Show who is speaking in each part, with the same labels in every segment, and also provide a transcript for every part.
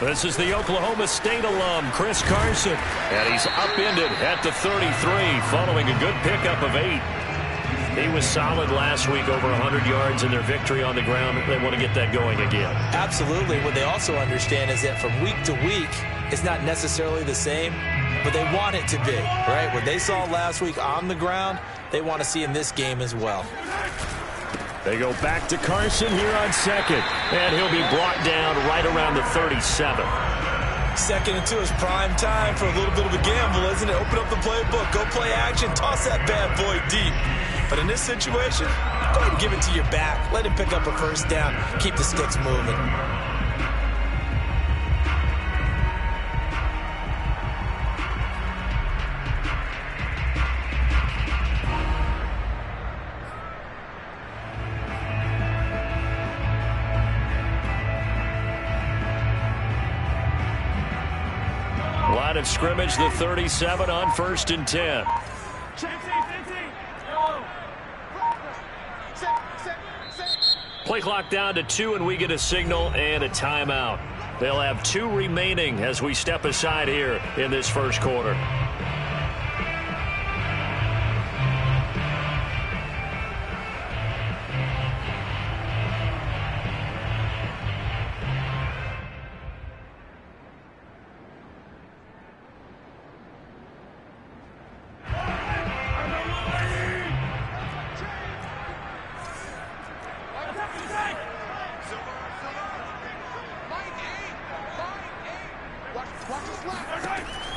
Speaker 1: This is the Oklahoma State alum, Chris Carson. And he's upended at the 33 following a good pickup of 8. He was solid last week, over 100 yards in their victory on the ground. They want to get that going again.
Speaker 2: Absolutely. What they also understand is that from week to week, it's not necessarily the same, but they want it to be, right? What they saw last week on the ground, they want to see in this game as well.
Speaker 1: They go back to Carson here on second, and he'll be brought down right around the 37.
Speaker 2: 2nd and 2 is prime time for a little bit of a gamble, isn't it? Open up the playbook, go play action, toss that bad boy deep. But in this situation, go ahead and give it to your back. Let him pick up a first down. Keep the sticks moving.
Speaker 1: Line of scrimmage, the 37 on 1st and 10. Play clock down to 2, and we get a signal and a timeout. They'll have 2 remaining as we step aside here in this first quarter.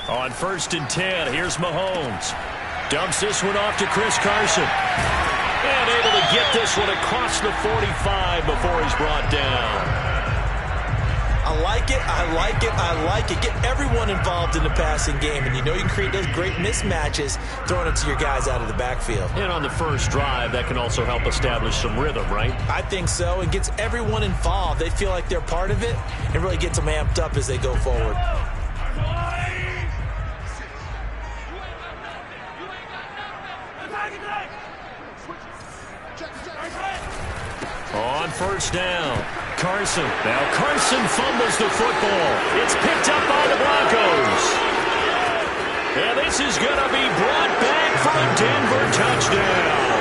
Speaker 1: On 1st and 10, here's Mahomes. Dumps this one off to Chris Carson. And able to get this one across the 45 before he's brought down.
Speaker 2: I like it, I like it, I like it. Get everyone involved in the passing game, and you know you can create those great mismatches throwing it to your guys out of the backfield.
Speaker 1: And on the first drive, that can also help establish some rhythm, right? I
Speaker 2: think so. It gets everyone involved. They feel like they're part of it, and really gets them amped up as they go forward.
Speaker 1: On 1st down, Carson. Now Carson fumbles the football. It's picked up by the Broncos. And this is going to be brought back for a Denver touchdown.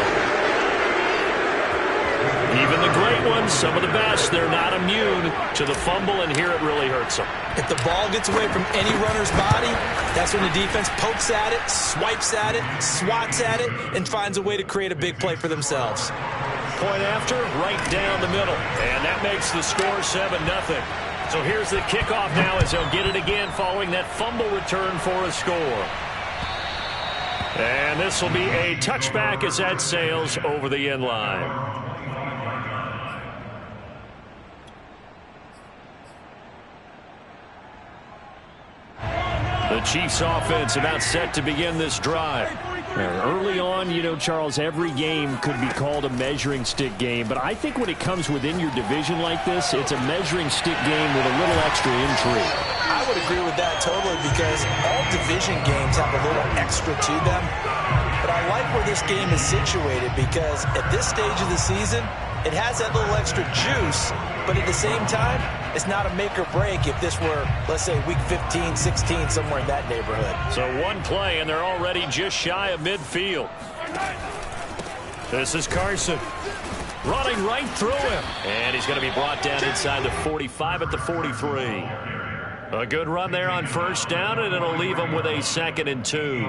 Speaker 1: Even the great ones, some of the best, they're not immune to the fumble, and here it really hurts them.
Speaker 2: If the ball gets away from any runner's body, that's when the defense pokes at it, swipes at it, swats at it, and finds a way to create a big play for themselves.
Speaker 1: Point after, right down the middle. And that makes the score 7-0. So here's the kickoff now as they'll get it again following that fumble return for a score. And this will be a touchback as that sails over the end line. The Chiefs offense about set to begin this drive. Early on, you know, Charles, every game could be called a measuring stick game, but I think when it comes within your division like this, it's a measuring stick game with a little extra intrigue.
Speaker 2: I would agree with that totally, because all division games have a little extra to them. But I like where this game is situated, because at this stage of the season, it has that little extra juice, but at the same time, it's not a make or break if this were, let's say, week 15, 16, somewhere in that neighborhood.
Speaker 1: So one play, and they're already just shy of midfield. This is Carson running right through him. And he's going to be brought down inside the 45 at the 43. A good run there on 1st down, and it'll leave them with a 2nd and 2.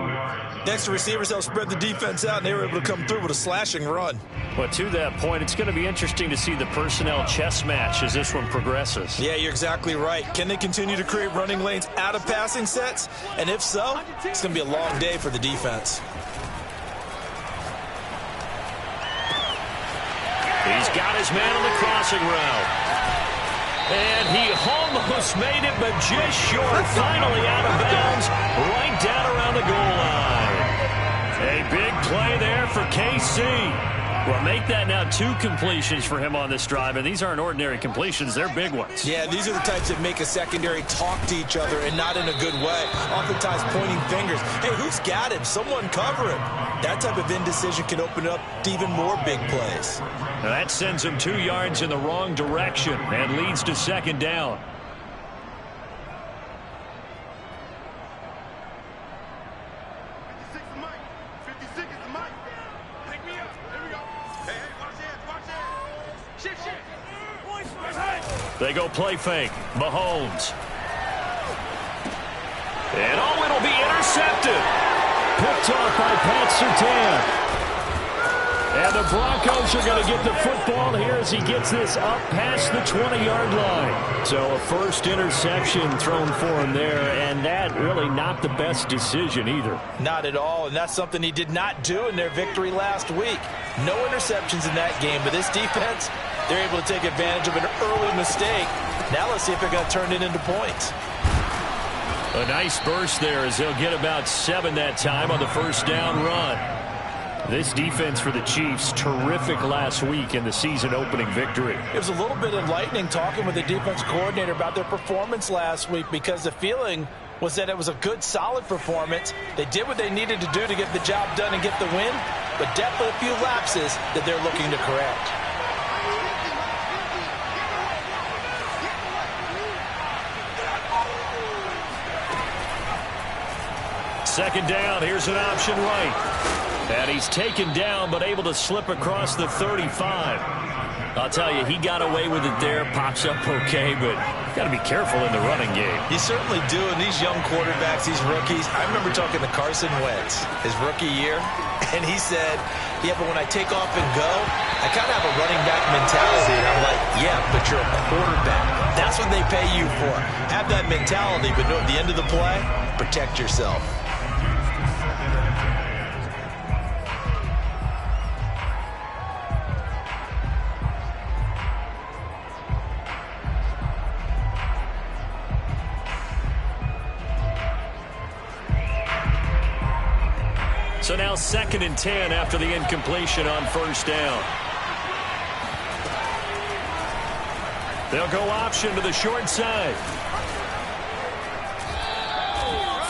Speaker 2: Next to receivers help spread the defense out, and they were able to come through with a slashing run.
Speaker 1: But to that point, it's going to be interesting to see the personnel chess match as this one progresses.
Speaker 2: Yeah, you're exactly right. Can they continue to create running lanes out of passing sets? And if so, it's going to be a long day for the defense.
Speaker 1: He's got his man on the crossing route. And he almost made it, but just short. Finally out of bounds, right down around the goal line. A big play there for KC. Well, make that now 2 completions for him on this drive, and these aren't ordinary completions. They're big ones.
Speaker 2: Yeah, these are the types that make a secondary talk to each other, and not in a good way. Oftentimes pointing fingers. Hey, who's got him? Someone cover him. That type of indecision can open up to even more big plays.
Speaker 1: Now that sends him 2 yards in the wrong direction and leads to 2nd down. They go play fake. Mahomes. And it'll be intercepted. Picked off by Pat Surtain. And the Broncos are going to get the football here as he gets this up past the 20-yard line. So a first interception thrown for him there, and that really not the best decision either.
Speaker 2: Not at all, and that's something he did not do in their victory last week. No interceptions in that game, but this defense, they're able to take advantage of an early mistake. Now let's see if they're going to turn it into points.
Speaker 1: A nice burst there as they'll get about 7 that time on the first down run. This defense for the Chiefs, terrific last week in the season-opening victory.
Speaker 2: It was a little bit enlightening talking with the defense coordinator about their performance last week because the feeling was that it was a good, solid performance. They did what they needed to do to get the job done and get the win, but definitely a few lapses that they're looking to correct.
Speaker 1: Second down, here's an option right. And he's taken down, but able to slip across the 35. I'll tell you, he got away with it there, pops up okay, but got to be careful in the running game.
Speaker 2: You certainly do, and these young quarterbacks, these rookies, I remember talking to Carson Wentz his rookie year, and he said, yeah, but when I take off and go, I kind of have a running back mentality, and I'm like, yeah, but you're a quarterback. That's what they pay you for. Have that mentality, but at the end of the play, protect yourself.
Speaker 1: So now 2nd and 10 after the incompletion on first down. They'll go option to the short side.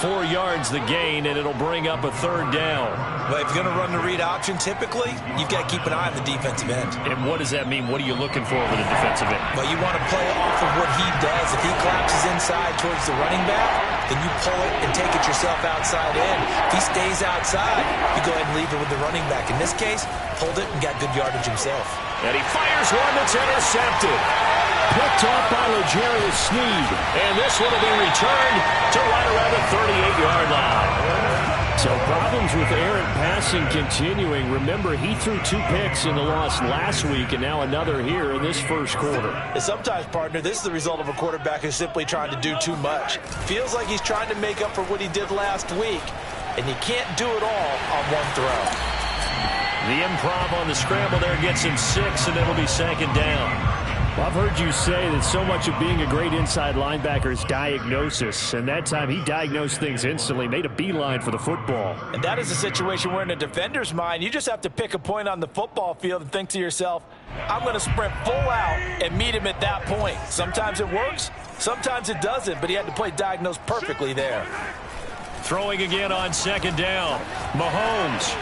Speaker 1: 4 yards the gain, and it'll bring up a 3rd down.
Speaker 2: Well, if you're going to run the read option, typically, you've got to keep an eye on the defensive end.
Speaker 1: And what does that mean? What are you looking for with the defensive end?
Speaker 2: Well, you want to play off of what he does. If he collapses inside towards the running back, then you pull it and take it yourself outside in. If he stays outside, you go ahead and leave it with the running back. In this case, pulled it and got good yardage himself.
Speaker 1: And he fires one that's intercepted. Picked off by L'Jarius Sneed. And this one will be returned to right around the 38-yard line. So problems with errant passing continuing. Remember, he threw 2 picks in the loss last week and now another here in this first quarter.
Speaker 2: And sometimes, partner, this is the result of a quarterback who's simply trying to do too much. Feels like he's trying to make up for what he did last week, and he can't do it all on one throw.
Speaker 1: The improv on the scramble there gets him 6, and it'll be 2nd down. Well, I've heard you say that so much of being a great inside linebacker is diagnosis, and that time he diagnosed things instantly, made a beeline for the football.
Speaker 2: And that is a situation where in a defender's mind, you just have to pick a point on the football field and think to yourself, I'm going to sprint full out and meet him at that point. Sometimes it works, sometimes it doesn't, but he had to play diagnose perfectly there.
Speaker 1: Throwing again on 2nd down, Mahomes.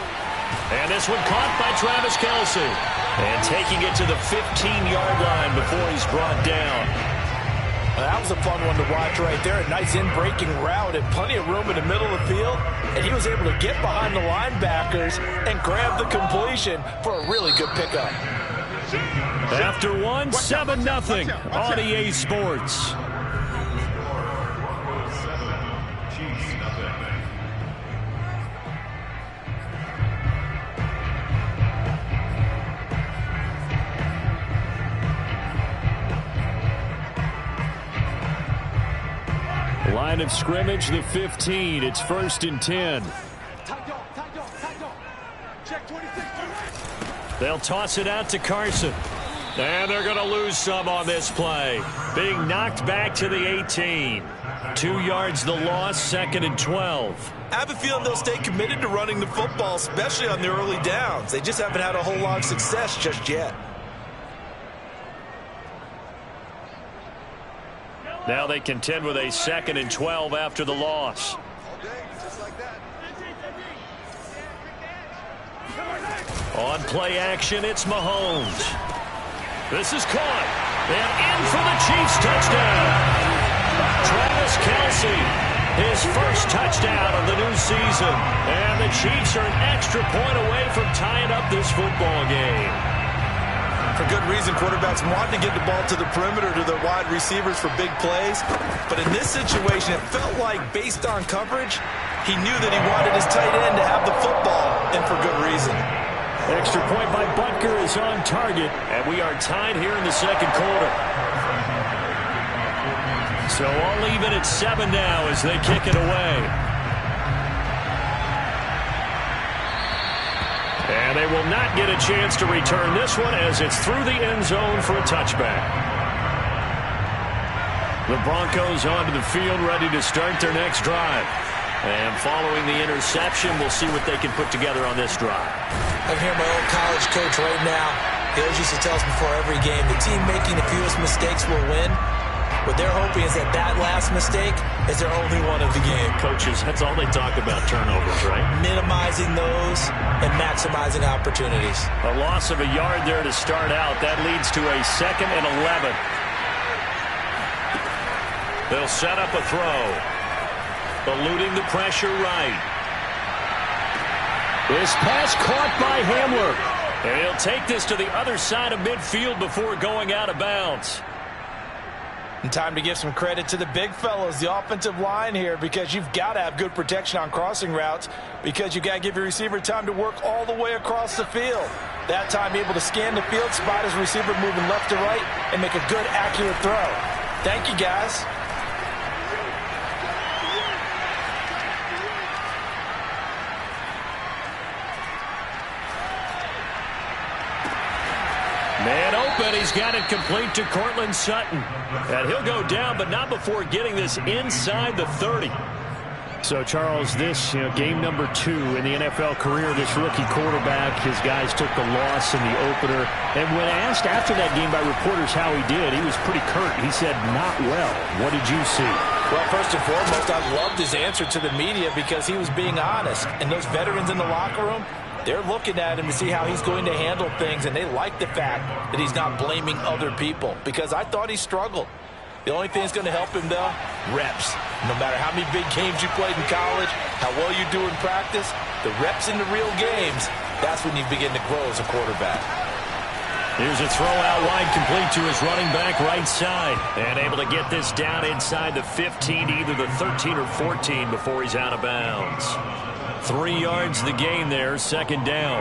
Speaker 1: And this one caught by Travis Kelce. And taking it to the 15-yard line before he's brought down.
Speaker 2: Well, that was a fun one to watch right there. A nice in-breaking route and plenty of room in the middle of the field. And he was able to get behind the linebackers and grab the completion for a really good pickup.
Speaker 1: After one, 7-0 on EA Sports. Line of scrimmage, the 15. It's 1st and 10. They'll toss it out to Carson. And they're going to lose some on this play. Being knocked back to the 18. 2 yards the loss, 2nd and 12.
Speaker 2: I have a feeling they'll stay committed to running the football, especially on their early downs. They just haven't had a whole lot of success just yet.
Speaker 1: Now they contend with a 2nd and 12 after the loss. On play action, it's Mahomes. This is caught. And in for the Chiefs touchdown. Travis Kelce, his first touchdown of the new season. And the Chiefs are an extra point away from tying up this football game.
Speaker 2: For good reason. Quarterbacks want to get the ball to the perimeter to their wide receivers for big plays. But in this situation, it felt like, based on coverage, he knew that he wanted his tight end to have the football, and for good reason.
Speaker 1: Extra point by Butker is on target, and we are tied here in the second quarter. So all even at 7 now as they kick it away. And they will not get a chance to return this one as it's through the end zone for a touchback. The Broncos onto the field ready to start their next drive. And following the interception, we'll see what they can put together on this drive.
Speaker 2: I hear my old college coach right now. He always used to tell us before every game, the team making the fewest mistakes will win. What they're hoping is that last mistake is their only one of the game.
Speaker 1: Coaches, that's all they talk about, turnovers, right? Minimizing
Speaker 2: those and maximizing opportunities.
Speaker 1: A loss of a yard there to start out. That leads to a 2nd and 11. They'll set up a throw. Eluding the pressure right. This pass caught by Hamler. And he'll take this to the other side of midfield before going out of bounds.
Speaker 2: And time to give some credit to the big fellows, the offensive line here, because you've got to have good protection on crossing routes because you've got to give your receiver time to work all the way across the field. That time able to scan the field, spot his receiver moving left to right, and make a good, accurate throw. Thank you, guys.
Speaker 1: Man open, he's got it complete to Courtland Sutton. And he'll go down, but not before getting this inside the 30. So, Charles, this, game number 2 in the NFL career, this rookie quarterback, his guys took the loss in the opener. And when asked after that game by reporters how he did, he was pretty curt. He said, not well. What did you see?
Speaker 2: Well, first and foremost, I loved his answer to the media because he was being honest. And those veterans in the locker room, they're looking at him to see how he's going to handle things, and they like the fact that he's not blaming other people because I thought he struggled. The only thing that's going to help him, though, reps. No matter how many big games you played in college, how well you do in practice, the reps in the real games, that's when you begin to grow as a quarterback.
Speaker 1: Here's a throw out wide complete to his running back right side. And able to get this down inside the 15, either the 13 or 14 before he's out of bounds. 3 yards the gain there, 2nd down.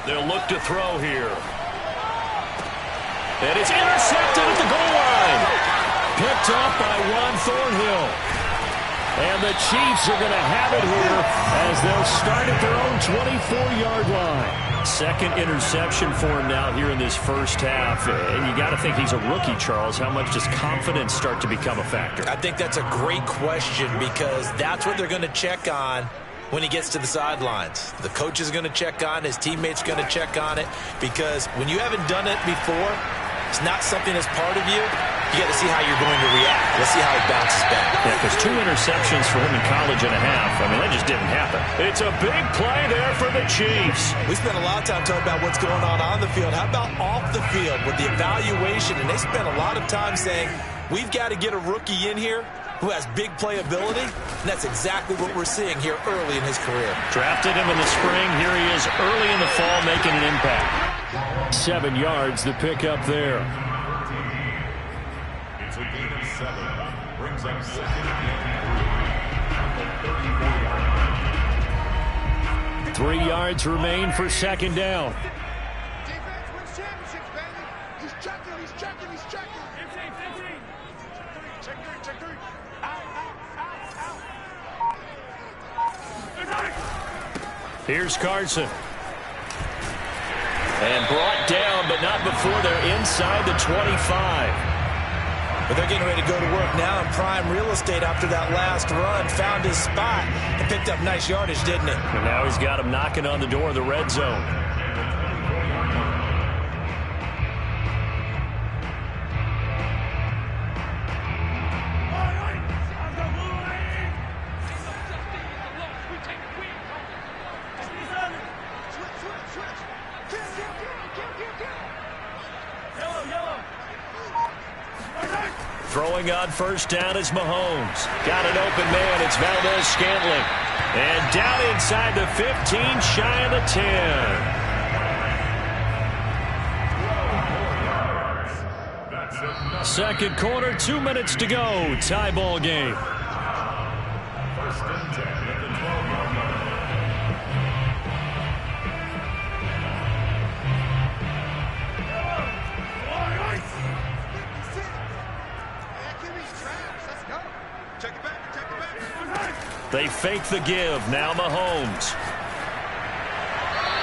Speaker 1: They'll look to throw here. And it's intercepted at the goal line. Picked off by Juan Thornhill. And the Chiefs are going to have it here as they'll start at their own 24-yard line. 2nd interception for him now here in this first half. And you got to think he's a rookie, Charles. How much does confidence start to become a factor?
Speaker 2: I think that's a great question because that's what they're going to check on when he gets to the sidelines. The coach is going to check on it. His teammates are going to check on it because when you haven't done it before, it's not something that's part of you. You got to see how you're going to react. Let's see how he bounces back.
Speaker 1: Yeah, because 2 interceptions for him in college and a half. I mean, that just didn't happen. It's a big play there for the Chiefs.
Speaker 2: We spent a lot of time talking about what's going on the field. How about off the field with the evaluation? And they spent a lot of time saying, we've got to get a rookie in here who has big playability. And that's exactly what we're seeing here early in his career.
Speaker 1: Drafted him in the spring. Here he is early in the fall making an impact. 7 yards, the pickup there.
Speaker 3: It's a gain of 7. Brings up 2nd and
Speaker 1: 3 yards remain for 2nd down.
Speaker 3: Defense wins championships, baby. He's checking, he's checking, he's checking. 15. Check 3. Out.
Speaker 1: Here's Carson. And brought down, but not before they're inside the 25.
Speaker 2: But they're getting ready to go to work now in prime real estate after that last run. Found his spot and picked up nice yardage, didn't it?
Speaker 1: And now he's got him knocking on the door of the red zone. Throwing on first down is Mahomes. Got an open man. It's Valdes-Scantling. And down inside the 15, shy of the 10. Second quarter, 2 minutes to go. Tie ball game.
Speaker 4: First and 10 at the 12-yard line.
Speaker 1: They fake the give. Now Mahomes.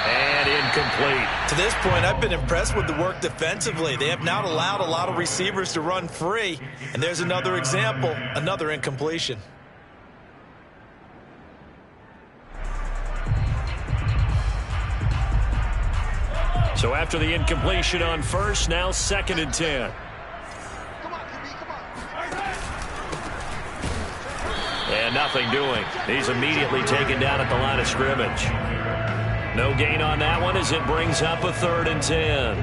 Speaker 1: And incomplete.
Speaker 2: To this point, I've been impressed with the work defensively. They have not allowed a lot of receivers to run free. And there's another example, another incompletion.
Speaker 1: So after the incompletion on first, now second and 10. And nothing doing. He's immediately taken down at the line of scrimmage. No gain on that one as it brings up a 3rd and 10.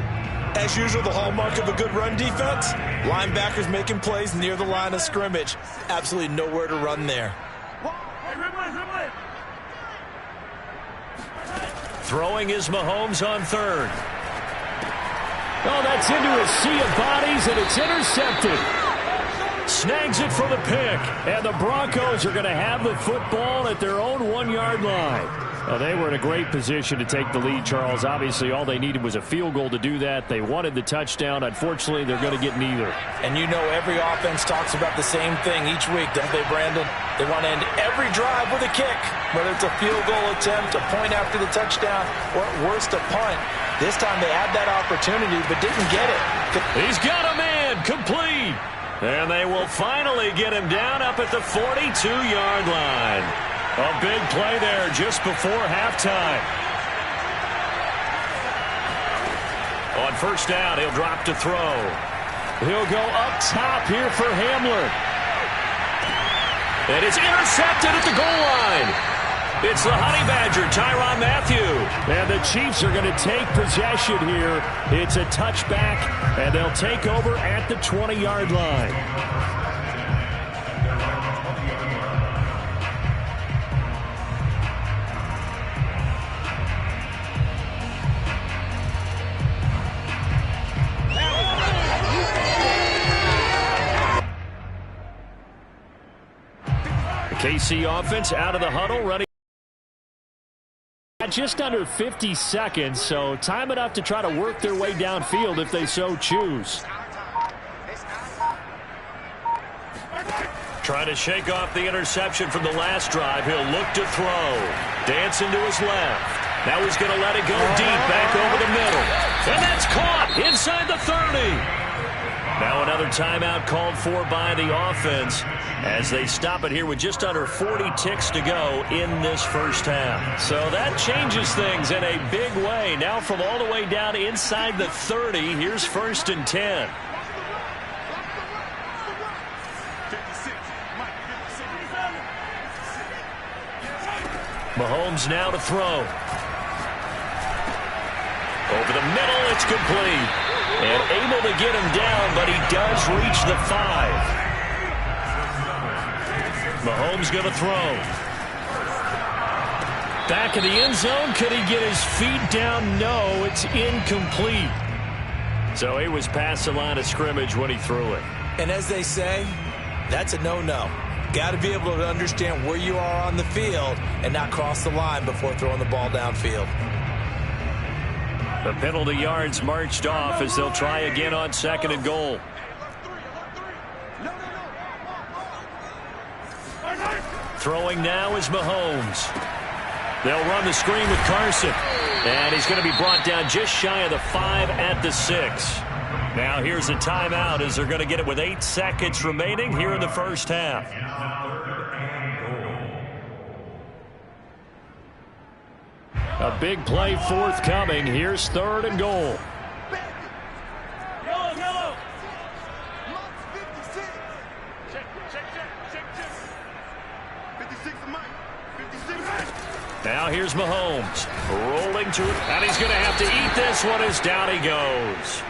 Speaker 2: As usual, the hallmark of a good run defense, linebackers making plays near the line of scrimmage. Absolutely nowhere to run there.
Speaker 1: Throwing is Mahomes on 3rd. Oh, that's into a sea of bodies, and it's intercepted. Snags it for the pick, and the Broncos are going to have the football at their own 1-yard line.
Speaker 5: Well, they were in a great position to take the lead, Charles. Obviously, all they needed was a field goal to do that. They wanted the touchdown. Unfortunately, they're going to get neither.
Speaker 2: And you know every offense talks about the same thing each week, don't they, Brandon? They want to end every drive with a kick, whether it's a field goal attempt, a point after the touchdown, or at worst, a punt. This time they had that opportunity but didn't get it.
Speaker 1: He's got a man, complete. And they will finally get him down up at the 42-yard line. A big play there just before halftime. On first down, he'll drop to throw. He'll go up top here for Hamler. And it's intercepted at the goal line. It's the Honey Badger, Tyrann Mathieu.
Speaker 5: And the Chiefs are going to take possession here. It's a touchback, and they'll take over at the 20-yard line.
Speaker 1: The KC offense out of the huddle, running.
Speaker 5: Just under 50 seconds, so time enough to try to work their way downfield if they so choose.
Speaker 1: Trying to shake off the interception from the last drive. He'll look to throw. Dancing to his left. Now he's going to let it go deep back over the middle. And that's caught inside the 30. Now another timeout called for by the offense as they stop it here with just under 40 ticks to go in this first half. So that changes things in a big way. Now from all the way down inside the 30, here's 1st and 10. Mahomes now to throw. Over the middle, it's complete. And able to get him down, but he does reach the 5. Mahomes going to throw. Back in the end zone. Could he get his feet down? No, it's incomplete. So he was past the line of scrimmage when he threw it.
Speaker 2: And as they say, that's a no-no. Got to be able to understand where you are on the field and not cross the line before throwing the ball downfield.
Speaker 1: The penalty yards marched off as they'll try again on 2nd and goal. Throwing now is Mahomes. They'll run the screen with Carson. And he's going to be brought down just shy of the 5 at the 6. Now here's a timeout as they're going to get it with 8 seconds remaining here in the first half.
Speaker 5: A big play forthcoming. Here's 3rd and goal.
Speaker 1: Now here's Mahomes rolling to it, and he's going to have to eat this one as down he goes.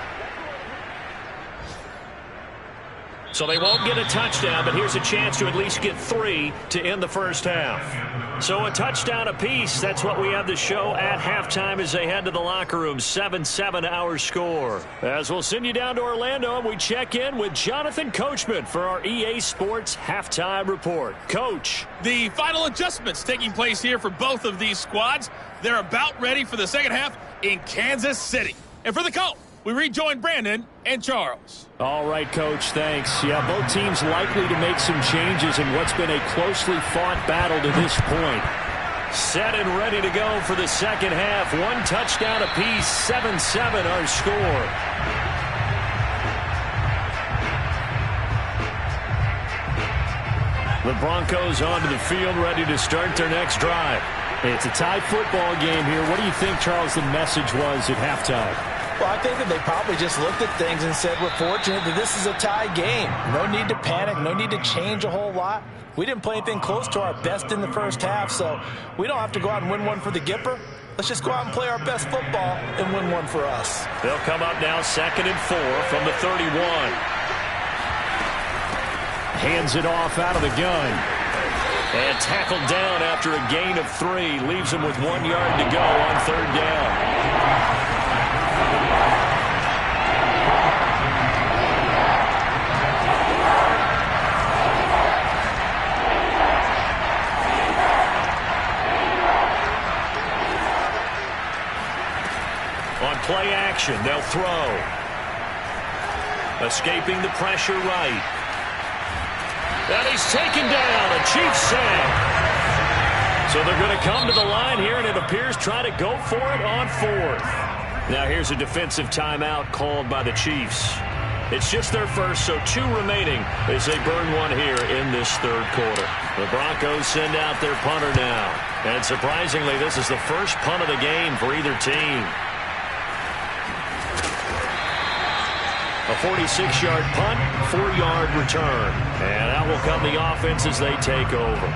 Speaker 1: So they won't get a touchdown, but here's a chance to at least get 3 to end the first half. So a touchdown apiece. That's what we have to show at halftime as they head to the locker room. 7-7 our score. As we'll send you down to Orlando, and we check in with Jonathan Coachman for our EA Sports Halftime Report. Coach.
Speaker 6: The final adjustments taking place here for both of these squads. They're about ready for the second half in Kansas City. And for the call, we rejoin Brandon and Charles.
Speaker 5: All right, Coach, thanks. Yeah, both teams likely to make some changes in what's been a closely fought battle to this point.
Speaker 1: Set and ready to go for the second half. 1 touchdown apiece, 7-7 our score. The Broncos onto the field, ready to start their next drive.
Speaker 5: It's a tie football game here. What do you think, Charles, the message was at halftime?
Speaker 2: Well, I think that they probably just looked at things and said, we're fortunate that this is a tie game. No need to panic, no need to change a whole lot. We didn't play anything close to our best in the first half, so we don't have to go out and win one for the Gipper. Let's just go out and play our best football and win one for us.
Speaker 1: They'll come up now 2nd and 4 from the 31.
Speaker 5: Hands it off out of the gun.
Speaker 1: And tackled down after a gain of 3. Leaves him with 1 yard to go on 3rd down. On play action, they'll throw. Escaping the pressure right. And he's taken down, a Chiefs sack. So they're going to come to the line here, and it appears try to go for it on 4th. Now here's a defensive timeout called by the Chiefs. It's just their first, so 2 remaining as they burn one here in this 3rd quarter. The Broncos send out their punter now. And surprisingly, this is the first punt of the game for either team. A 46-yard punt, 4-yard return. And out will come the offense as they take over.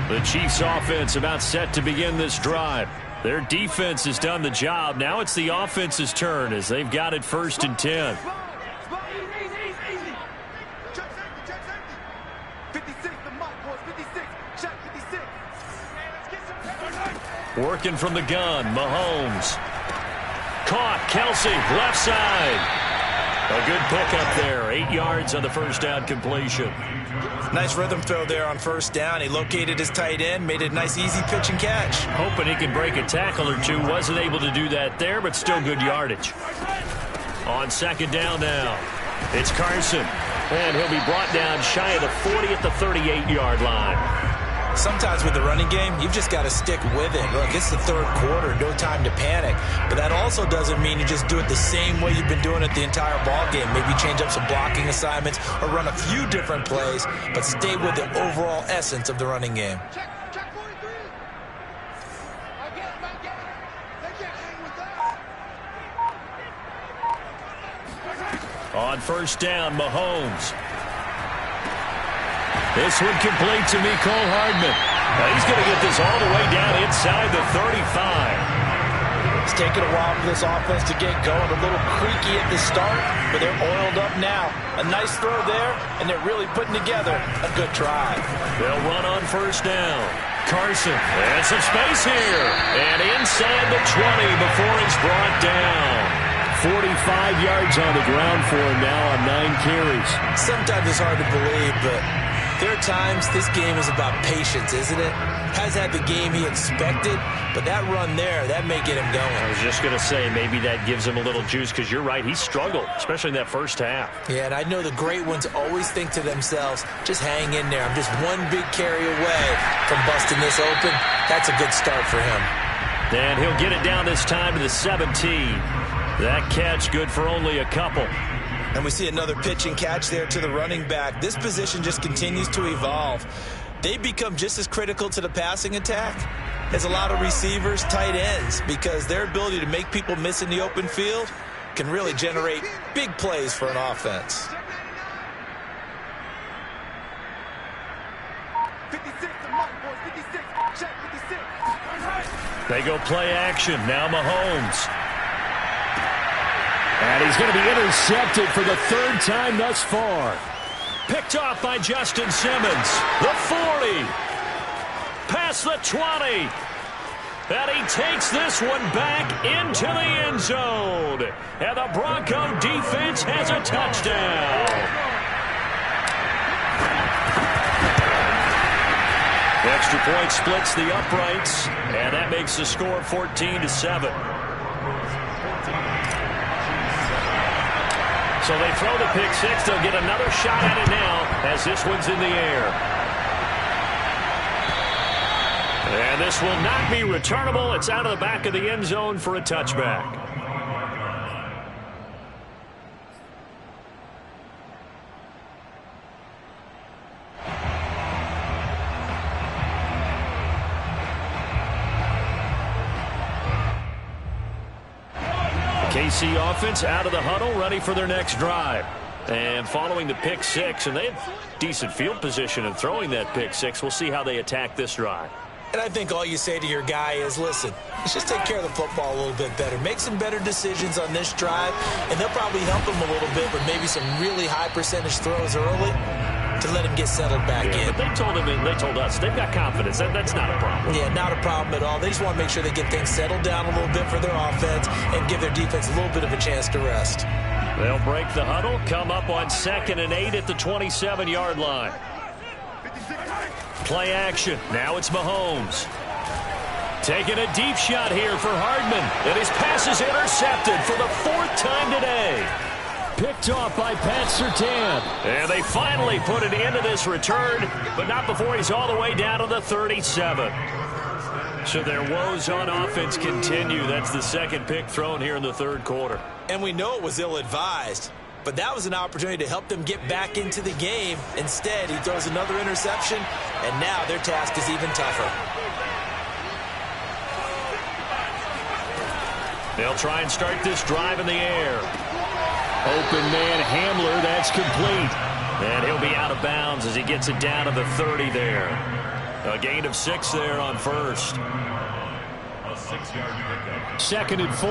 Speaker 1: The Chiefs offense about set to begin this drive. Their defense has done the job. Now it's the offense's turn as they've got it 1st and 10. Working from the gun, Mahomes. Caught, Kelsey, left side. A good pickup there, 8 yards on the first down completion.
Speaker 2: Nice rhythm throw there on 1st down. He located his tight end, made it a nice easy pitch and catch.
Speaker 1: Hoping he could break a tackle or 2. Wasn't able to do that there, but still good yardage. On 2nd down now, it's Carson. And he'll be brought down shy of the 40 at the 38-yard line.
Speaker 2: Sometimes with the running game, you've just got to stick with it. Look, it's the 3rd quarter, no time to panic. But that also doesn't mean you just do it the same way you've been doing it the entire ball game. Maybe change up some blocking assignments or run a few different plays, but stay with the overall essence of the running game.
Speaker 3: Check 43. I get it. They can't hang with that.
Speaker 1: On 1st down, Mahomes. This one complete to Mecole Hardman. Now he's going to get this all the way down inside the 35.
Speaker 2: It's taken a while for this offense to get going. A little creaky at the start, but they're oiled up now. A nice throw there, and they're really putting together a good drive.
Speaker 1: They'll run on 1st down. Carson, and some space here. And inside the 20 before it's brought down. 45 yards on the ground for him now on 9 carries.
Speaker 2: Sometimes it's hard to believe, but there are times this game is about patience, isn't it? Has had the game he expected, but that run there, that may get him going.
Speaker 1: I was just going to say, maybe that gives him a little juice, because you're right, he struggled, especially in that first half.
Speaker 2: Yeah, and I know the great ones always think to themselves, just hang in there. I'm just one big carry away from busting this open. That's a good start for him.
Speaker 1: And he'll get it down this time to the 17. That catch good for only a couple.
Speaker 2: And we see another pitch and catch there to the running back. This position just continues to evolve. They become just as critical to the passing attack as a lot of receivers, tight ends, because their ability to make people miss in the open field can really generate big plays for an offense.
Speaker 3: 56 to Mike, boys. 56. Check.
Speaker 5: They go play action. Now Mahomes. And he's going to be intercepted for the third time thus far. Picked off by Justin Simmons. The 40. Past the 20. And he takes this one back into the end zone. And the Bronco defense has a touchdown. Extra point splits the uprights, and that makes the score 14-7. So they throw the pick six. They'll get another shot at it now as this one's in the air. And this will not be returnable. It's out of the back of the end zone for a touchback. KC offense out of the huddle, ready for their next drive. And following the pick six, and they have decent field position in throwing that pick six. We'll see how they attack this drive.
Speaker 2: And I think all you say to your guy is, listen, let's just take care of the football a little bit better. Make some better decisions on this drive, and they'll probably help him a little bit, but maybe some really high percentage throws early to let him get settled back in.
Speaker 5: But they told him, and they told us, they've got confidence. That's not a problem.
Speaker 2: Yeah, not a problem at all. They just want to make sure they get things settled down a little bit for their offense and give their defense a little bit of a chance to rest.
Speaker 5: They'll break the huddle, come up on 2nd and 8 at the 27-yard line. Play action. Now it's Mahomes. Taking a deep shot here for Hardman. And his pass is intercepted for the 4th time today. Picked off by Pat Surtain. And they finally put it into this return, but not before he's all the way down to the 37. So their woes on offense continue. That's the second pick thrown here in the third quarter.
Speaker 2: And we know it was ill-advised, but that was an opportunity to help them get back into the game. Instead, he throws another interception, and now their task is even tougher.
Speaker 5: They'll try and start this drive in the air. Open man Hamler, that's complete. And he'll be out of bounds as he gets it down to the 30 there. A gain of 6 there on first.
Speaker 4: A 6-yard pickup.
Speaker 5: 2nd and 4.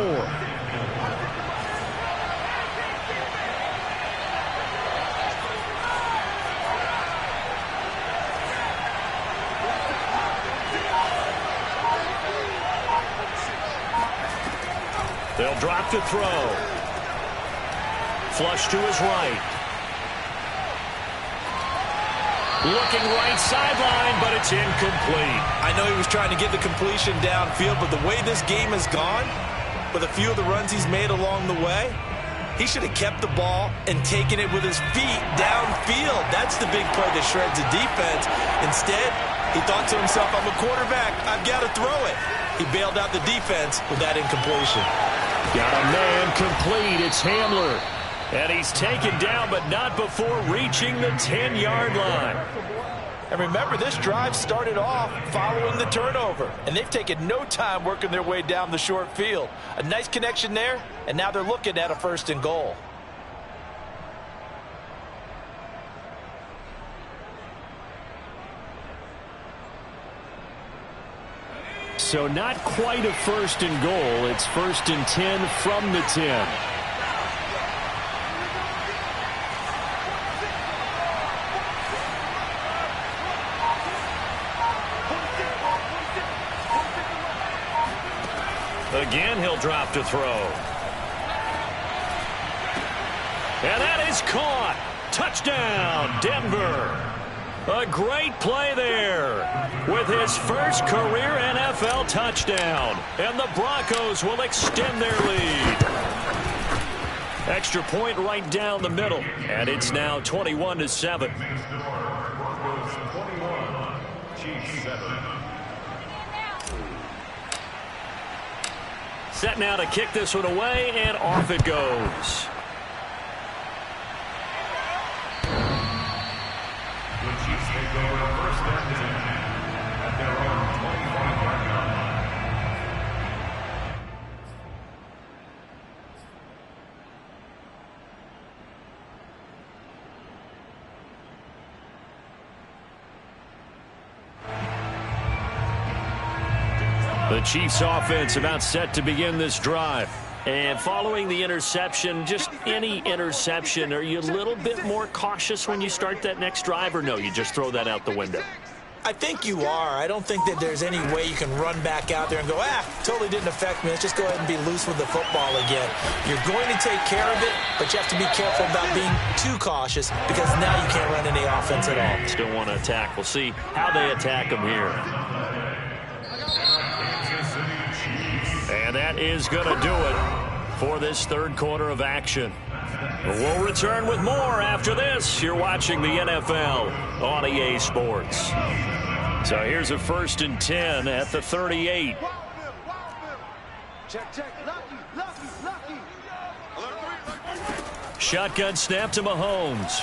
Speaker 5: They'll drop to throw. Flush to his right. Looking right sideline, but it's incomplete.
Speaker 2: I know he was trying to get the completion downfield, but the way this game has gone, with a few of the runs he's made along the way, he should have kept the ball and taken it with his feet downfield. That's the big play that shreds the defense. Instead, he thought to himself, I'm a quarterback. I've got to throw it. He bailed out the defense with that incompletion.
Speaker 5: Got a man complete. It's Hamler. And he's taken down, but not before reaching the 10-yard line.
Speaker 2: And remember, this drive started off following the turnover. And they've taken no time working their way down the short field. A nice connection there, and now they're looking at a 1st and goal.
Speaker 5: So not quite a 1st and goal. It's 1st and 10 from the 10. Again, he'll drop to throw. And that is caught. Touchdown, Denver. A great play there with his first career NFL touchdown. And the Broncos will extend their lead. Extra point right down the middle. And it's now 21-7.
Speaker 4: Broncos 21, Chiefs 7.
Speaker 5: Set now to kick this one away, and off it goes.
Speaker 4: The Chiefs take over 1st and 10 at their own 25-yard line.
Speaker 5: The The Chiefs offense about set to begin this drive. And following the interception, just any interception, are you a little bit more cautious when you start that next drive, or no, you just throw that out the window?
Speaker 2: I think you are. I don't think that there's any way you can run back out there and go, totally didn't affect me. Let's just go ahead and be loose with the football again. You're going to take care of it, but you have to be careful about being too cautious because now you can't run any offense at all.
Speaker 5: Still want to attack. We'll see how they attack them here. And that is going to do it for this third quarter of action. We'll return with more after this. You're watching the NFL on EA Sports. So here's a 1st and 10 at the 38.
Speaker 3: Check. Lucky.
Speaker 5: Shotgun snap to Mahomes.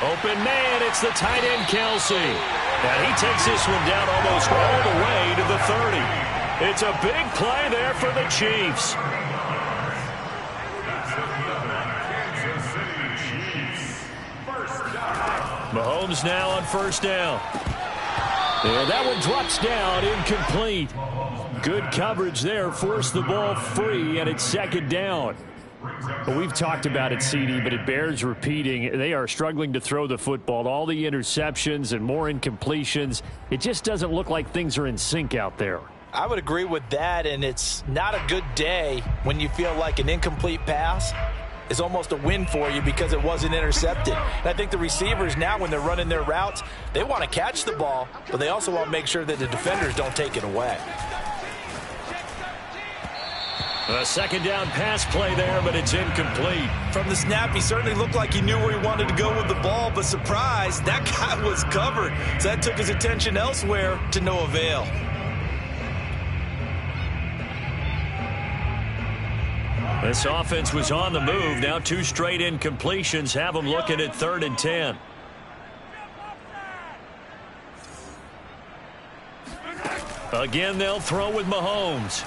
Speaker 5: Open man, it's the tight end Kelsey. And he takes this one down almost all the way to the 30. It's a big play there for the Chiefs. Mahomes now on 1st down. And that one drops down, incomplete. Good coverage there, forced the ball free, and it's 2nd down.
Speaker 7: Well, we've talked about it, CD, but it bears repeating. They are struggling to throw the football. All the interceptions and more incompletions. It just doesn't look like things are in sync out there.
Speaker 2: I would agree with that, and it's not a good day when you feel like an incomplete pass is almost a win for you because it wasn't intercepted. And I think the receivers now, when they're running their routes, they want to catch the ball, but they also want to make sure that the defenders don't take it away.
Speaker 5: A 2nd down pass play there, but it's incomplete.
Speaker 2: From the snap, he certainly looked like he knew where he wanted to go with the ball, but surprise, that guy was covered. So that took his attention elsewhere to no avail.
Speaker 5: This offense was on the move. Now 2 straight incompletions have them looking at 3rd and 10. Again, they'll throw with Mahomes.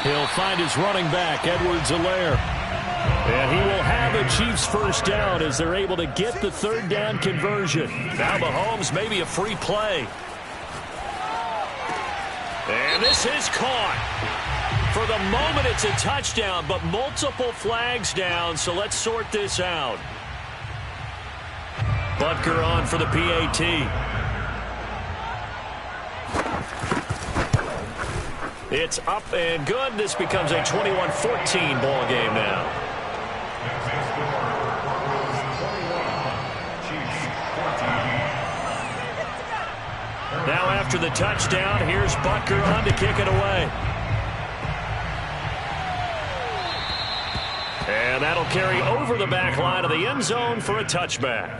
Speaker 5: He'll find his running back, Edwards-Helaire. And he will have a Chiefs 1st down as they're able to get the 3rd down conversion. Now Mahomes, maybe a free play. And this is caught. For the moment, it's a touchdown, but multiple flags down, so let's sort this out. Butker on for the PAT. It's up and good. This becomes a 21-14 ball game now. Now after the touchdown, here's Butker on to kick it away. And that'll carry over the back line of the end zone for a touchback.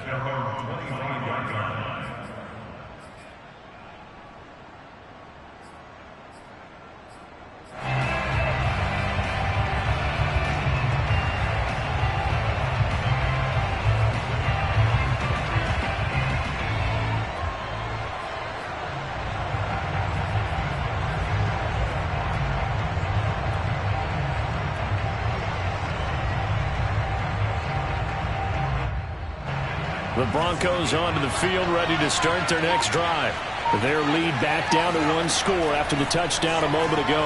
Speaker 5: The Broncos onto the field, ready to start their next drive. Their lead back down to 1 score after the touchdown a moment ago.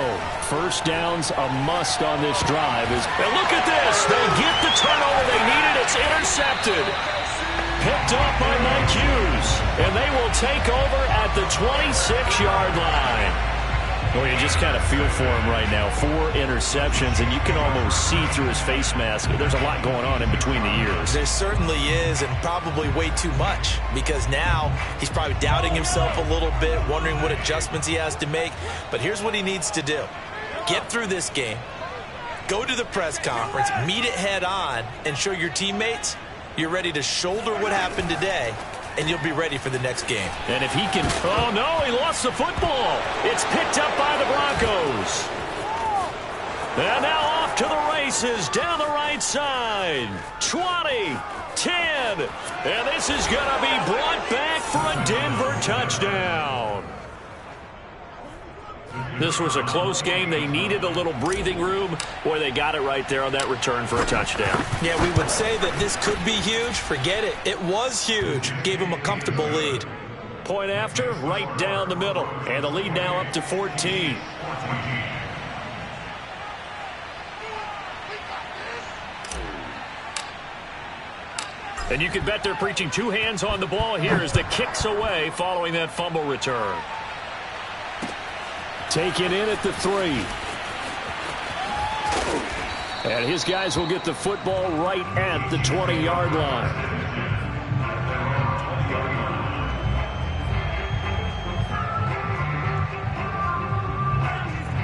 Speaker 5: 1st down's a must on this drive. And look at this. They get the turnover they needed. It's intercepted. Picked off by Mike Hughes. And they will take over at the 26-yard line. Well, you just kind of feel for him right now. 4 interceptions, and you can almost see through his face mask. There's a lot going on in between the ears.
Speaker 2: There certainly is, and probably way too much, because now he's probably doubting himself a little bit, wondering what adjustments he has to make. But here's what he needs to do. Get through this game, go to the press conference, meet it head on, and show your teammates you're ready to shoulder what happened today, and you'll be ready for the next game.
Speaker 5: And if he can... Oh, no, he lost the football. It's picked up by the Broncos. And now off to the races down the right side. 20, 10. And this is going to be brought back for a Denver touchdown. This was a close game. They needed a little breathing room. Boy, they got it right there on that return for a touchdown.
Speaker 2: Yeah, we would say that this could be huge. Forget it. It was huge. Gave them a comfortable lead.
Speaker 1: point after, right down the middle. And the lead now up to 14. And you can bet they're preaching two hands on the ball here as the kick's away following that fumble return.
Speaker 7: Taken in at the 3. And his guys will get the football right at the 20-yard line.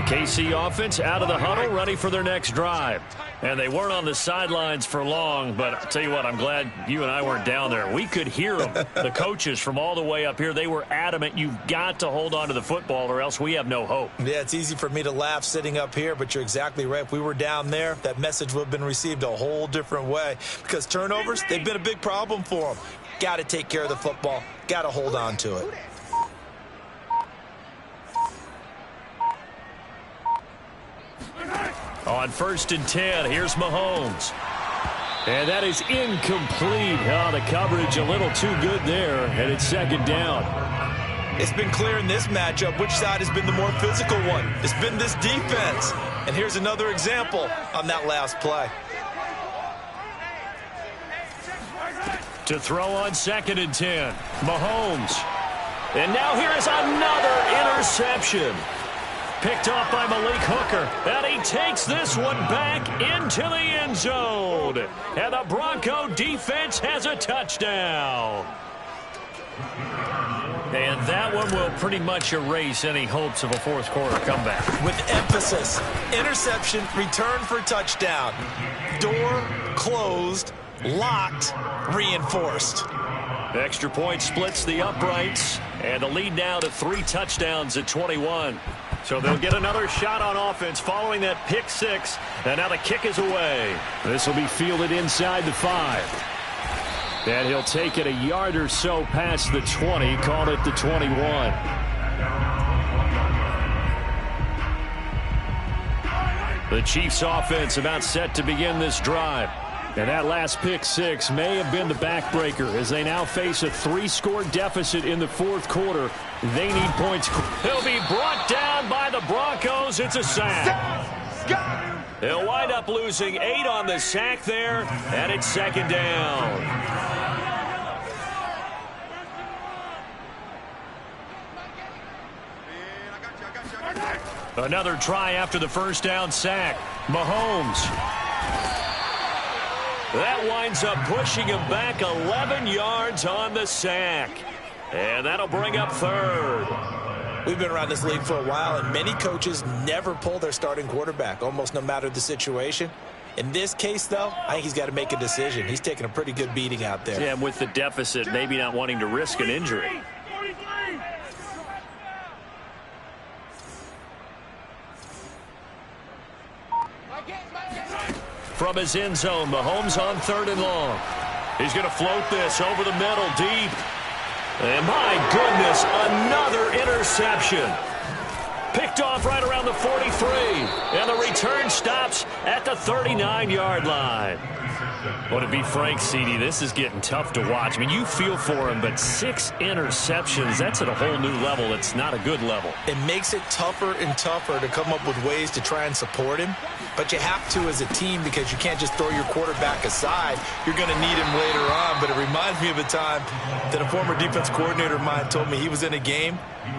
Speaker 7: KC offense out of the huddle, ready for their next drive. And they weren't on the sidelines for long, but I'll tell you what, I'm glad you and I weren't down there. We could hear them, the coaches from all the way up here. They were adamant, you've got to hold on to the football or else we have no hope.
Speaker 2: Yeah, it's easy for me to laugh sitting up here, but you're exactly right. If we were down there, that message would have been received a whole different way. Because turnovers, they've been a big problem for them. Got to take care of the football. Got to hold on to it.
Speaker 1: On 1st and 10, here's Mahomes.
Speaker 7: And that is incomplete. Oh, the coverage a little too good there, and it's 2nd down.
Speaker 2: It's been clear in this matchup which side has been the more physical one. It's been this defense. And here's another example on that last play.
Speaker 1: To throw on 2nd and 10, Mahomes. And now here is another interception. Picked off by Malik Hooker. And he takes this one back into the end zone. And the Bronco defense has a touchdown. And that one will pretty much erase any hopes of a fourth quarter comeback.
Speaker 2: With emphasis, interception, return for touchdown. Door closed, locked, reinforced.
Speaker 1: Extra point splits the uprights. And the lead now to 3 touchdowns at 21. So they'll get another shot on offense following that pick 6. And now the kick is away.
Speaker 7: This will be fielded inside the 5. And he'll take it a yard or so past the 20. Called it the 21. The Chiefs offense about set to begin this drive. And that last pick 6 may have been the backbreaker as they now face a 3-score deficit in the fourth quarter. They need points.
Speaker 1: He'll be brought down by the Broncos. It's a sack. They'll wind up losing 8 on the sack there, and it's 2nd down. Another try after the first down sack. Mahomes. That winds up pushing him back 11 yards on the sack. And that'll bring up 3rd.
Speaker 2: We've been around this league for a while, and many coaches never pull their starting quarterback, almost no matter the situation. In this case, though, I think he's got to make a decision. He's taking a pretty good beating out there.
Speaker 1: Yeah, and with the deficit, maybe not wanting to risk an injury. From his end zone, Mahomes on 3rd and long. He's going to float this over the middle, deep. And my goodness, another interception. Picked off right around the 43. And the return stops at the 39-yard line. Well, to be frank, CD, this is getting tough to watch. I mean, you feel for him, but 6 interceptions, that's at a whole new level. It's not a good level.
Speaker 2: It makes it tougher and tougher to come up with ways to try and support him. But you have to as a team because you can't just throw your quarterback aside. You're going to need him later on. But it reminds me of a time that a former defense coordinator of mine told me he was in a game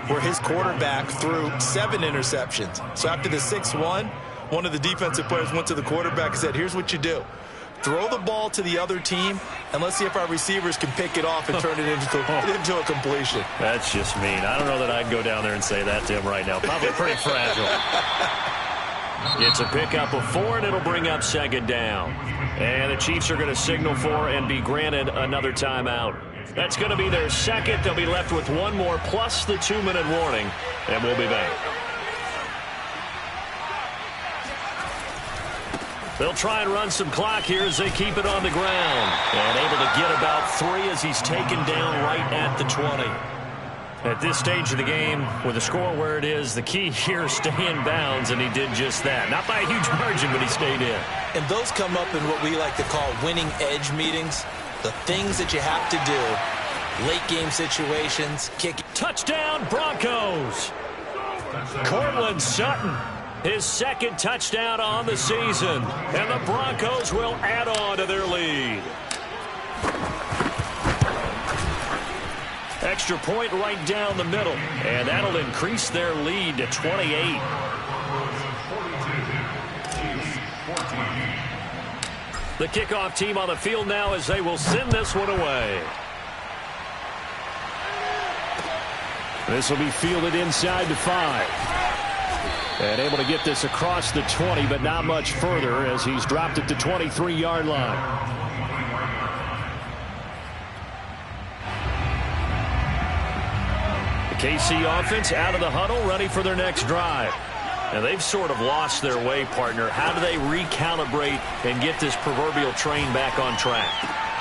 Speaker 2: where his quarterback threw 7 interceptions. So after the 6-1, one of the defensive players went to the quarterback and said, here's what you do. Throw the ball to the other team, and let's see if our receivers can pick it off and turn it into a completion.
Speaker 1: That's just mean. I don't know that I'd go down there and say that to him right now. Probably pretty fragile. It's a pickup of 4, and it'll bring up 2nd down. And the Chiefs are going to signal for and be granted another timeout. That's going to be their 2nd. They'll be left with 1 more plus the 2-minute warning, and we'll be back. They'll try and run some clock here as they keep it on the ground. And able to get about 3 as he's taken down right at the 20. At this stage of the game, with the score where it is, the key here is stay in bounds, and he did just that. Not by a huge margin, but he stayed in.
Speaker 2: And those come up in what we like to call winning edge meetings. The things that you have to do late game situations, kick.
Speaker 7: Touchdown, Broncos. Cortland Sutton, his second touchdown on the season. And the Broncos will add on to their lead. Extra point right down the middle. And that'll increase their lead to 28. The kickoff team on the field now as they will send this one away.
Speaker 5: This will be fielded inside the 5. And able to get this across the 20, but not much further as he's dropped it to 23-yard line. The KC offense out of the huddle, ready for their next drive. And they've sort of lost their way, partner. How do they recalibrate and get this proverbial train back on track?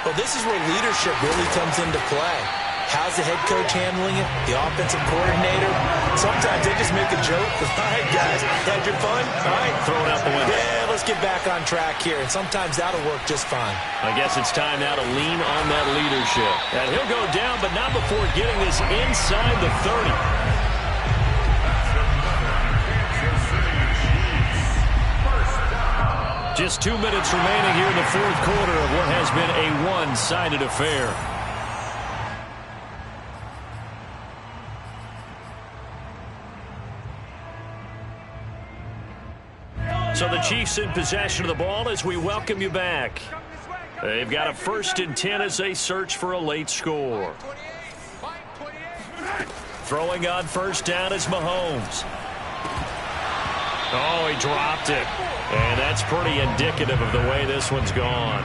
Speaker 2: Well, this is where leadership really comes into play. How's the head coach handling it? The offensive coordinator? Sometimes they just make a joke. All right, guys, had your fun? All right.
Speaker 7: Throw it out the window.
Speaker 2: Yeah, let's get back on track here. And sometimes that'll work just fine.
Speaker 7: I guess it's time now to lean on that leadership. And he'll go down, but not before getting this inside the 30. Just 2 minutes remaining here in the fourth quarter of what has been a one-sided affair. So the Chiefs in possession of the ball as we welcome you back. They've got a 1st and 10 as they search for a late score. Throwing on first down is Mahomes. Oh, he dropped it. And that's pretty indicative of the way this one's gone.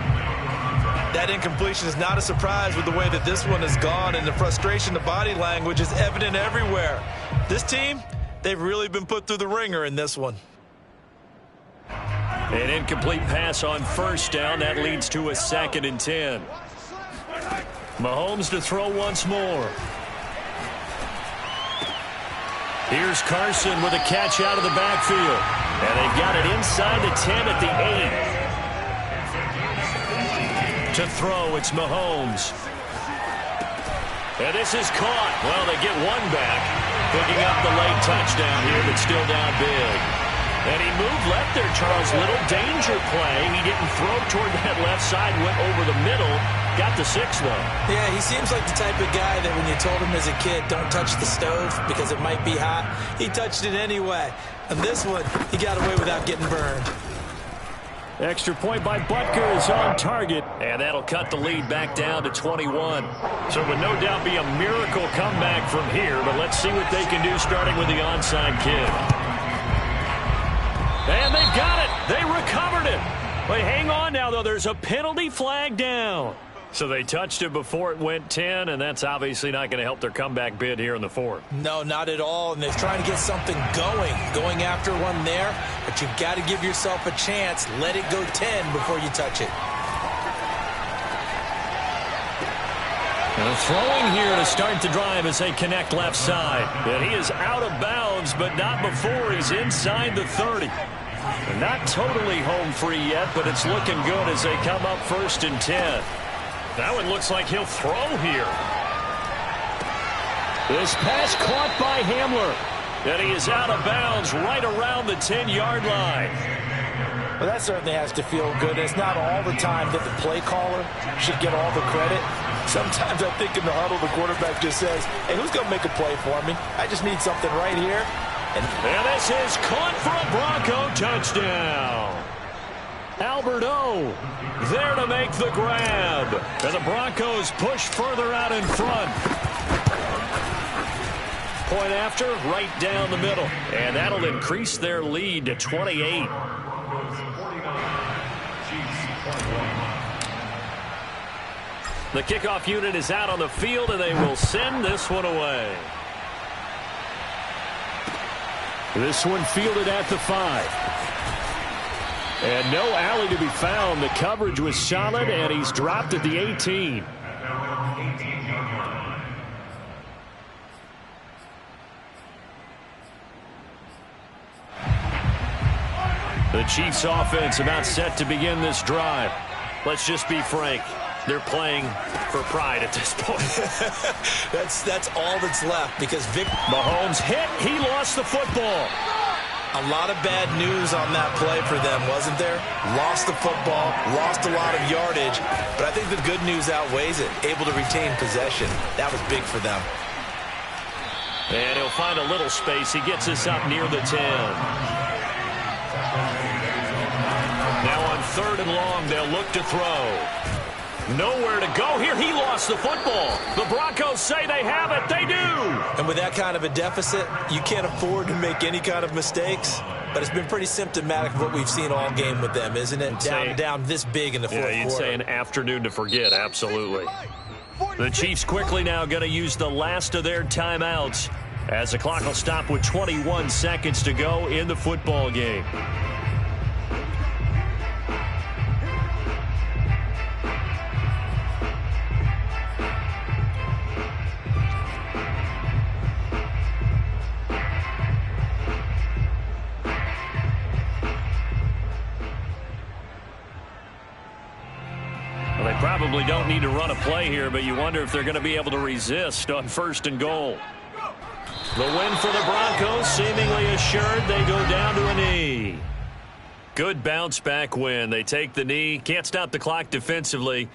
Speaker 2: That incompletion is not a surprise with the way that this one has gone, and the frustration, the body language is evident everywhere. This team, they've really been put through the ringer in this one.
Speaker 7: An incomplete pass on first down. That leads to a 2nd and 10. Mahomes to throw once more. Here's Carson with a catch out of the backfield. And they've got it inside the 10 at the 8. To throw, it's Mahomes. And this is caught. Well, they get one back. Picking up the late touchdown here, but still down big. And he moved left there, Charles. Little danger play. He didn't throw toward that left side, went over the middle. Got the 6, though.
Speaker 2: Yeah, he seems like the type of guy that when you told him as a kid, don't touch the stove because it might be hot, he touched it anyway. And this one, he got away without getting burned.
Speaker 5: Extra point by Butker is on target.
Speaker 7: And that'll cut the lead back down to 21. So it would no doubt be a miracle comeback from here, but let's see what they can do starting with the onside kick. And they've got it. They recovered it. But hang on now, though. There's a penalty flag down. So they touched it before it went 10, and that's obviously not going to help their comeback bid here in the 4th.
Speaker 2: No, not at all. And they're trying to get something going after one there. But you've got to give yourself a chance. Let it go 10 before you touch it.
Speaker 7: And throwing here to start the drive as they connect left side. And he is out of bounds, but not before he's inside the 30. And not totally home free yet, but it's looking good as they come up 1st and 10. That one looks like he'll throw here. This pass caught by Hamler. And he is out of bounds right around the 10-yard line.
Speaker 2: Well, that certainly has to feel good. It's not all the time that the play caller should get all the credit. Sometimes I think in the huddle, the quarterback just says, hey, who's going to make a play for me? I just need something right here.
Speaker 7: And this is caught for a Bronco touchdown. Albert O there to make the grab. And the Broncos push further out in front. Point after, right down the middle. And that'll increase their lead to 28. The kickoff unit is out on the field, and they will send this one away.
Speaker 5: This one fielded at the 5. And no alley to be found. The coverage was solid, and he's dropped at the 18. The Chiefs offense about set to begin this drive. Let's just be frank.
Speaker 7: they're playing for pride at this point.
Speaker 2: That's all that's left because
Speaker 7: Mahomes hit. He lost the football.
Speaker 2: A lot of bad news on that play for them, wasn't there? Lost the football, lost a lot of yardage, but I think the good news outweighs it. Able to retain possession. That was big for them.
Speaker 7: And he'll find a little space. He gets us up near the 10. Now on 3rd and long, they'll look to throw. Nowhere to go here. He lost the football. The Broncos say they have it. They do.
Speaker 2: And with that kind of a deficit, you can't afford to make any kind of mistakes. But it's been pretty symptomatic of what we've seen all game with them, isn't it? Down this big in the fourth quarter.
Speaker 7: Yeah, you'd say an afternoon to forget. Absolutely. The Chiefs quickly now going to use the last of their timeouts as the clock will stop with 21 seconds to go in the football game. They probably don't need to run a play here, but you wonder if they're going to be able to resist on 1st and goal. The win for the Broncos, seemingly assured. They go down to a knee. Good bounce-back win. They take the knee. Can't stop the clock defensively,